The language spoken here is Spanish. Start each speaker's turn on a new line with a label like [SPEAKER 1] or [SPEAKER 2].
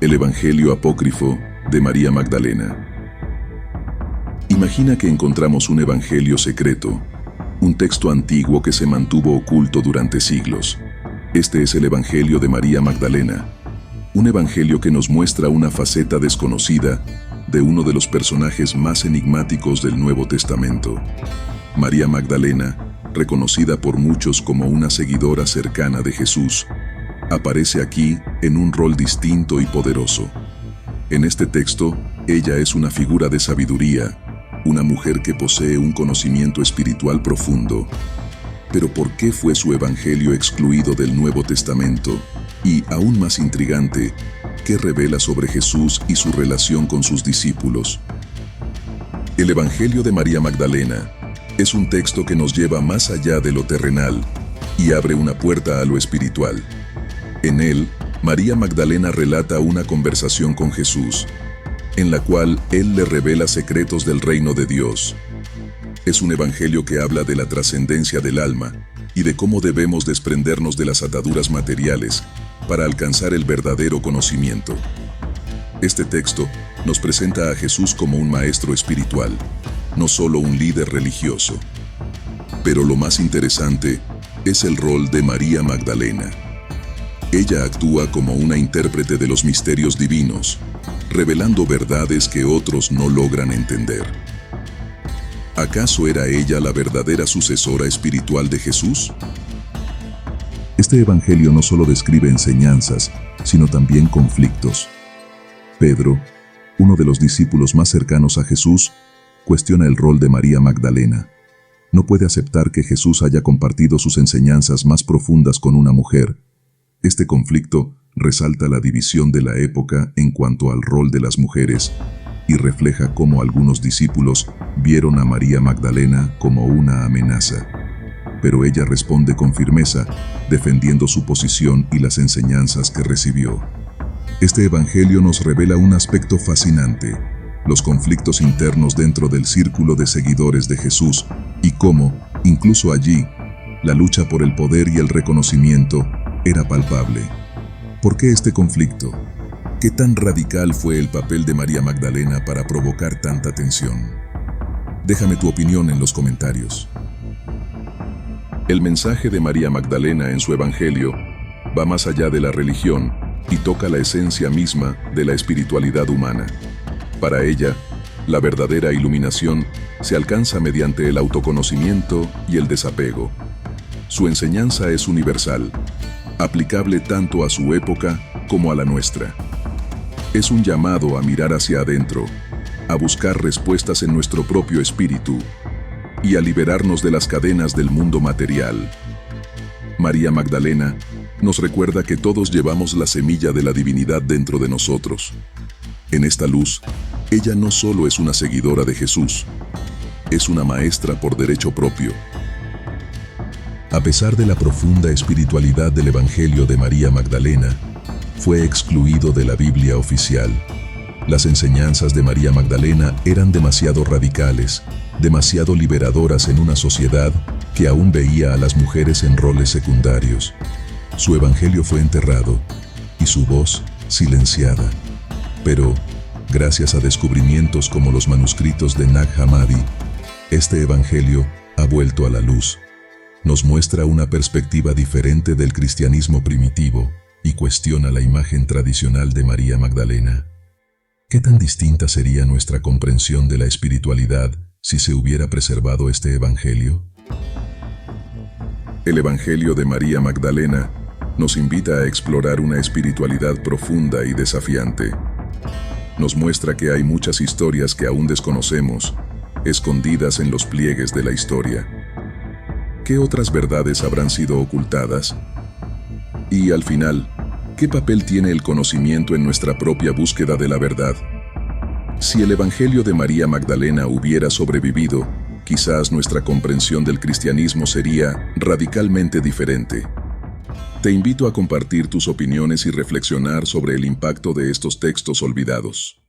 [SPEAKER 1] El Evangelio apócrifo de María Magdalena. Imagina que encontramos un evangelio secreto, un texto antiguo que se mantuvo oculto durante siglos. Este es el Evangelio de María Magdalena, un evangelio que nos muestra una faceta desconocida de uno de los personajes más enigmáticos del Nuevo Testamento. María Magdalena, reconocida por muchos como una seguidora cercana de Jesús, aparece aquí en un rol distinto y poderoso. En este texto, ella es una figura de sabiduría, una mujer que posee un conocimiento espiritual profundo. Pero ¿por qué fue su evangelio excluido del Nuevo Testamento? Y, aún más intrigante, ¿qué revela sobre Jesús y su relación con sus discípulos? El Evangelio de María Magdalena es un texto que nos lleva más allá de lo terrenal y abre una puerta a lo espiritual. En él, María Magdalena relata una conversación con Jesús, en la cual Él le revela secretos del reino de Dios. Es un evangelio que habla de la trascendencia del alma y de cómo debemos desprendernos de las ataduras materiales para alcanzar el verdadero conocimiento. Este texto nos presenta a Jesús como un maestro espiritual, no solo un líder religioso. Pero lo más interesante es el rol de María Magdalena. Ella actúa como una intérprete de los misterios divinos, revelando verdades que otros no logran entender. ¿Acaso era ella la verdadera sucesora espiritual de Jesús? Este evangelio no solo describe enseñanzas, sino también conflictos. Pedro, uno de los discípulos más cercanos a Jesús, cuestiona el rol de María Magdalena. No puede aceptar que Jesús haya compartido sus enseñanzas más profundas con una mujer. Este conflicto resalta la división de la época en cuanto al rol de las mujeres y refleja cómo algunos discípulos vieron a María Magdalena como una amenaza. Pero ella responde con firmeza, defendiendo su posición y las enseñanzas que recibió. Este evangelio nos revela un aspecto fascinante: los conflictos internos dentro del círculo de seguidores de Jesús y cómo, incluso allí, la lucha por el poder y el reconocimiento era palpable. ¿Por qué este conflicto? ¿Qué tan radical fue el papel de María Magdalena para provocar tanta tensión? Déjame tu opinión en los comentarios. El mensaje de María Magdalena en su evangelio va más allá de la religión y toca la esencia misma de la espiritualidad humana. Para ella, la verdadera iluminación se alcanza mediante el autoconocimiento y el desapego. Su enseñanza es universal, aplicable tanto a su época como a la nuestra. Es un llamado a mirar hacia adentro, a buscar respuestas en nuestro propio espíritu y a liberarnos de las cadenas del mundo material. María Magdalena nos recuerda que todos llevamos la semilla de la divinidad dentro de nosotros. En esta luz, ella no solo es una seguidora de Jesús, es una maestra por derecho propio. A pesar de la profunda espiritualidad del Evangelio de María Magdalena, fue excluido de la Biblia oficial. Las enseñanzas de María Magdalena eran demasiado radicales, demasiado liberadoras en una sociedad que aún veía a las mujeres en roles secundarios. Su evangelio fue enterrado y su voz silenciada. Pero, gracias a descubrimientos como los manuscritos de Nag Hammadi, este evangelio ha vuelto a la luz. Nos muestra una perspectiva diferente del cristianismo primitivo y cuestiona la imagen tradicional de María Magdalena. ¿Qué tan distinta sería nuestra comprensión de la espiritualidad si se hubiera preservado este evangelio? El Evangelio de María Magdalena nos invita a explorar una espiritualidad profunda y desafiante. Nos muestra que hay muchas historias que aún desconocemos, escondidas en los pliegues de la historia. ¿Qué otras verdades habrán sido ocultadas? Y al final, ¿qué papel tiene el conocimiento en nuestra propia búsqueda de la verdad? Si el Evangelio de María Magdalena hubiera sobrevivido, quizás nuestra comprensión del cristianismo sería radicalmente diferente. Te invito a compartir tus opiniones y reflexionar sobre el impacto de estos textos olvidados.